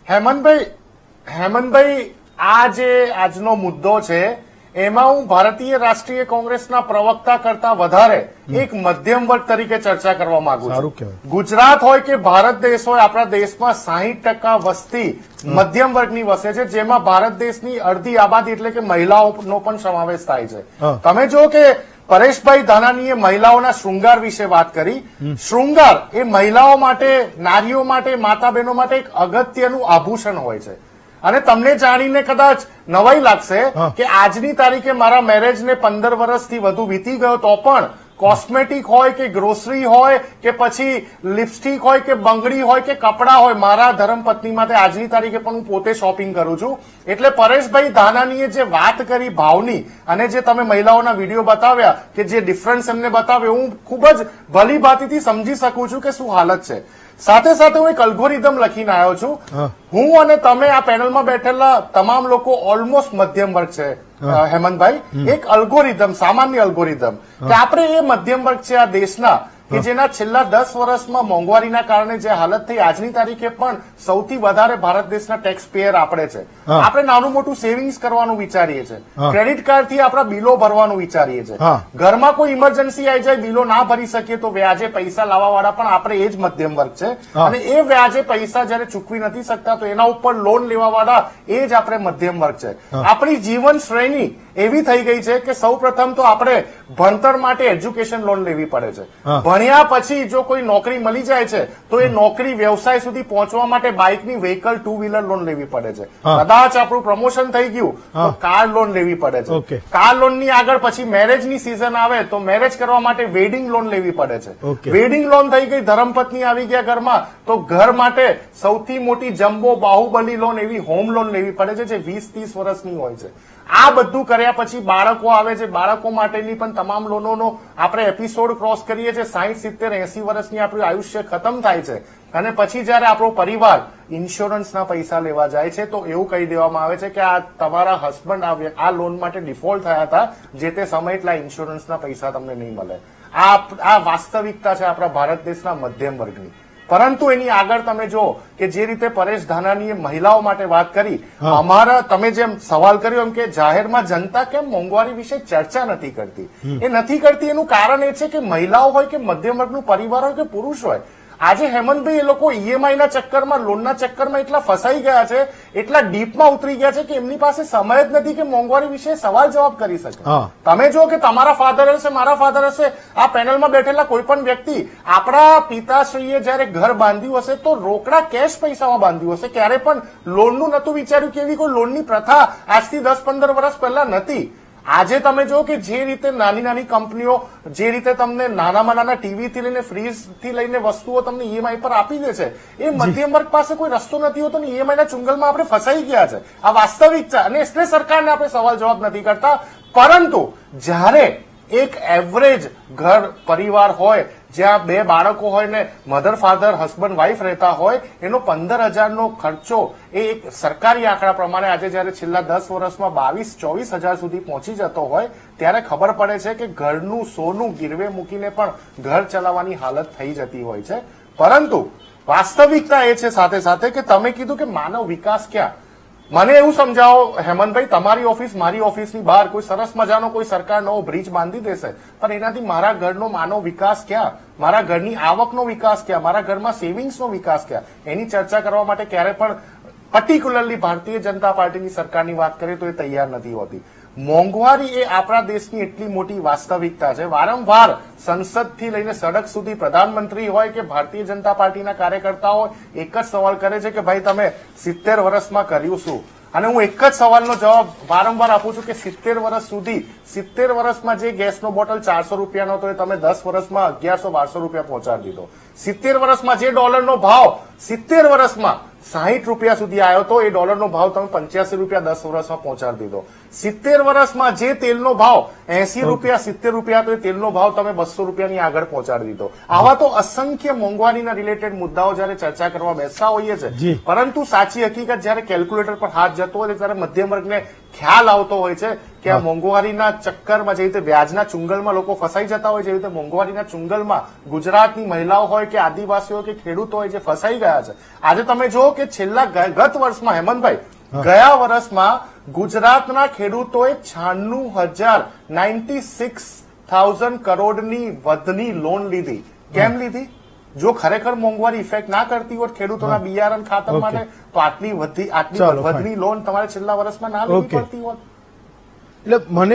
હેમંતભાઈ આ જે આજનો મુદ્દો છે એમાં હું ભારતીય રાષ્ટ્રીય કોંગ્રેસના પ્રવક્તા કરતા વધારે એક મધ્યમ વર્ગ તરીકે ચર્ચા કરવા માંગુ છું. ગુજરાત હોય કે ભારત દેશ હોય, આપણા દેશમાં 60% વસ્તી મધ્યમ વર્ગની વસે છે, જેમાં ભારત દેશની અડધી આબાદી એટલે કે મહિલાઓનો પણ સમાવેશ થાય છે. તમે જો કે પરેશભાઈ ધાનાણીએ મહિલાઓના શૃંગાર વિશે વાત કરી. શૃંગાર એ મહિલાઓ માટે, નારીઓ માટે, માતા બહેનો માટે એક અગત્યનું આભૂષણ હોય છે. અને તમને જાણીને કદાચ નવાઈ લાગશે કે આજની તારીખે મારા મેરેજને 15 વર્ષથી વધુ વીતી ગયો તો પણ કોસ્મેટિક હોય કે ગ્રોસરી હોય કે પછી લિપસ્ટિક હોય કે બંગડી હોય કે કપડા હોય, મારા ધર્મપત્ની માટે આજની તારીખે પણ હું પોતે શોપિંગ કરું છું. એટલે પરેશભાઈ ધાનાણીએ જે વાત કરી ભાવની અને જે તમે મહિલાઓના વિડીયો બતાવ્યા કે જે ડિફરન્સ એમને બતાવ્યો, હું ખૂબ જ ભલી ભાંતિથી સમજી શકું છું કે શું હાલત છે. સાથે સાથે હું એક અલ્ગોરિધમ લખીને આવ્યો છું. હું અને તમે આ પેનલમાં બેઠેલા તમામ લોકો ઓલમોસ્ટ મધ્યમ વર્ગ છે હેમંતભાઈ. એક અલ્ગોરિધમ, સામાન્ય અલ્ગોરિધમ કે આપણે એ મધ્યમ વર્ગ છે આ દેશના કે જેના છેલ્લા 10 વર્ષમાં મોંઘવારીના કારણે જે હાલત થઈ, આજની તારીખે પણ સૌથી વધારે ભારત દેશના ટેક્સ પેયર આપણે છે. આપણે નાનું મોટું સેવિંગ્સ કરવાનું વિચારીએ છીએ, ક્રેડિટ કાર્ડથી આપણા બિલો ભરવાનું વિચારીએ છીએ. ઘરમાં કોઈ ઇમરજન્સી આવી જાય, બિલો ના ભરી શકીએ તો વ્યાજે પૈસા લાવવા વાળા પણ આપણે એ જ મધ્યમ વર્ગ છે. અને એ વ્યાજે પૈસા જયારે ચૂકવી નથી શકતા તો એના ઉપર લોન લેવા વાળા એ જ આપણે મધ્યમ વર્ગ છે. આપણી જીવન શ્રેણી એવી થઈ ગઈ છે કે સૌ પ્રથમ તો આપણે ભણતર માટે એજ્યુકેશન લોન લેવી પડે છે. ભણ્યા પછી જો કોઈ નોકરી મળી જાય છે તો એ નોકરી વ્યવસાય સુધી પહોંચવા માટે બાઇકની વ્હીકલ, 2 વ્હીલર લોન લેવી પડે છે. કદાચ આપણું પ્રમોશન થઈ ગયું તો કાર લોન લેવી પડે છે. કાર લોનની આગળ પછી મેરેજની સિઝન આવે તો મેરેજ કરવા માટે વેડિંગ લોન લેવી પડે છે. વેડિંગ લોન થઈ ગઈ, ધર્મપત્ની આવી ગયા ઘરમાં તો ઘર માટે સૌથી મોટી જમ્બો બાહુબલી લોન એવી હોમ લોન લેવી પડે છે જે 20-30 વર્ષની હોય છે. આ બધું કર્યા પછી બાળકો આવે છે, બાળકો માટેની પણ તમામ લોનોનો આપણે એપિસોડ ક્રોસ કરીએ છીએ. 60, 70, 80 વર્ષની આપણું આયુષ્ય ખતમ થાય છે અને પછી જયારે આપણો પરિવાર ઇન્સ્યોરન્સના પૈસા લેવા જાય છે તો એવું કહી દેવામાં આવે છે કે આ તમારા હસબન્ડ આ લોન માટે ડિફોલ્ટ થયા હતા, જે તે સમય એટલા ઇન્સ્યોરન્સના પૈસા તમને નહીં મળે. આ વાસ્તવિકતા છે આપણા ભારત દેશના મધ્યમ વર્ગની. પરંતુ એની આગળ તમે જો કે જે રીતે પરેશ ધાનાણીએ મહિલાઓ માટે વાત કરી, અમારા તમે જેમ સવાલ કર્યો એમ કે જાહેરમાં જનતા કેમ મોંઘવારી વિશે ચર્ચા નથી કરતી. એ નથી કરતી એનું કારણ એ છે કે મહિલાઓ હોય કે મધ્યમ વર્ગનું પરિવાર હોય કે પુરુષ હોય, આજે હેમંતભાઈ એ લોકો ઈએમઆઈ ના ચક્કરમાં, લોનના ચક્કરમાં એટલા ફસાઈ ગયા છે, એટલા ડીપમાં ઉતરી ગયા છે કે એમની પાસે સમય જ નથી કે મોંઘવારી વિશે સવાલ જવાબ કરી શકે. તમે જો કે તમારા ફાધર હશે, મારા ફાધર હશે, આ પેનલમાં બેઠેલા કોઈ પણ વ્યક્તિ, આપણા પિતાશ્રીએ જયારે ઘર બાંધ્યું હશે તો રોકડા કેશ પૈસામાં બાંધ્યું હશે. ક્યારે પણ લોનનું નતું વિચાર્યું કે એવી કોઈ લોનની પ્રથા આજથી 10-15 વર્ષ પહેલા નથી. આજે તમે જો કે જે રીતે નાની નાની કંપનીઓ જે રીતે તમને નાનામાં નાના ટીવી થી લઈને ફ્રીજ થી લઈને વસ્તુઓ તમને ઈએમઆઈ પર આપી દે છે, એ મધ્યમ વર્ગ પાસે કોઈ રસ્તો નથી હોતો ને ઈએમઆઈ ના ચુંગલમાં આપણે ફસાઈ ગયા છે. આ વાસ્તવિક છે અને એટલે સરકારને આપણે સવાલ જવાબ નથી કરતા. પરંતુ જ્યારે એક એવરેજ ઘર પરિવાર હોય જ્યાં 2 બાળકો હોય ને મધર ફાધર હસબન્ડ વાઇફ રહેતા હોય, એનો 15,000નો ખર્ચો એ એક સરકારી આંકડા પ્રમાણે આજે જયારે છેલ્લા 10 વર્ષમાં 22-24 હજાર સુધી પહોંચી જતો હોય ત્યારે ખબર પડે છે કે ઘરનું સોનું ગીરવે મૂકીને પણ ઘર ચલાવવાની હાલત થઈ જતી હોય છે. પરંતુ વાસ્તવિકતા એ છે સાથે સાથે કે તમે કીધું કે માનવ વિકાસ ક્યાં. મને એવું સમજાવો હેમંતભાઈ, તમારી ઓફિસ મારી ઓફિસની બહાર કોઈ સરસ મજાનો કોઈ સરકાર નવો બ્રિજ બાંધી દેશે, પણ એનાથી મારા ઘરનો માનવ વિકાસ ક્યાં, મારા ઘરની આવકનો વિકાસ ક્યાં, મારા ઘરમાં સેવિંગ્સનો વિકાસ ક્યાં, એની ચર્ચા કરવા માટે ક્યારે પણ પર્ટિક્યુલરલી ભારતીય જનતા પાર્ટીની સરકારની વાત કરીએ તો એ તૈયાર નથી હોતી. મોંઘવારી એ આપણા દેશની એટલી મોટી વાસ્તવિકતા છે. વારંવાર સંસદથી લઈને સડક સુધી પ્રધાનમંત્રી હોય કે ભારતીય જનતા પાર્ટીના કાર્યકર્તાઓ એક જ સવાલ કરે છે કે ભાઈ તમે 70 વર્ષમાં કર્યું શું? અને હું એક જ સવાલનો જવાબ વારંવાર આપું છું કે 70 વર્ષ સુધી, 70 વર્ષમાં જે ગેસનો બોટલ 400 રૂપિયાનો હતો એ તમે 10 વર્ષમાં 1100-1200 રૂપિયા પહોંચાડી દીધો. 70 વર્ષમાં જે ડોલરનો ભાવ 70 વર્ષમાં 60 રૂપિયા સુધી આવ્યો હતો, એ ડોલરનો ભાવ તમે 85 રૂપિયા 10 વર્ષમાં પહોંચાડી દીધો. 70 વર્ષમાં જે તેલનો ભાવ 80 રૂપિયા 70 રૂપિયા હતો એ તેલનો ભાવ તમે 200 રૂપિયાની આગળ પહોંચાડી દીધો. આવા તો અસંખ્ય મોંઘવારીના રિલેટેડ મુદ્દાઓ જયારે ચર્ચા કરવા બેસતા હોઈએ છે, પરંતુ સાચી હકીકત જયારે કેલ્ક્યુલેટર પર હાથ જતો હોય ત્યારે મધ્યમ વર્ગને ખ્યાલ આવતો હોય છે કે આ મોંઘવારીના ચક્કરમાં, જે રીતે વ્યાજના ચુંગલમાં લોકો ફસાઈ જતા હોય, જે રીતે મોંઘવારીના ચુંગલમાં ગુજરાતની મહિલાઓ હોય કે આદિવાસીઓ કે ખેડૂતો હોય જે ફસાઈ ગયા છે. આજે તમે જુઓ કે છેલ્લા ગત વર્ષમાં હેમંતભાઈ, ગયા વર્ષમાં ગુજરાતના ખેડૂતોએ 96,000 કરોડની વધની લોન લીધી. કેમ લીધી? જો ખરેખર મોંઘવારી ઇફેક્ટ ના કરતી હોત ખેડૂતોના બિયારણ ખાતર માટે, તો આટલી વધની લોન તમારે છેલ્લા વર્ષમાં ના લેવી પડતી હોત. એટલે મને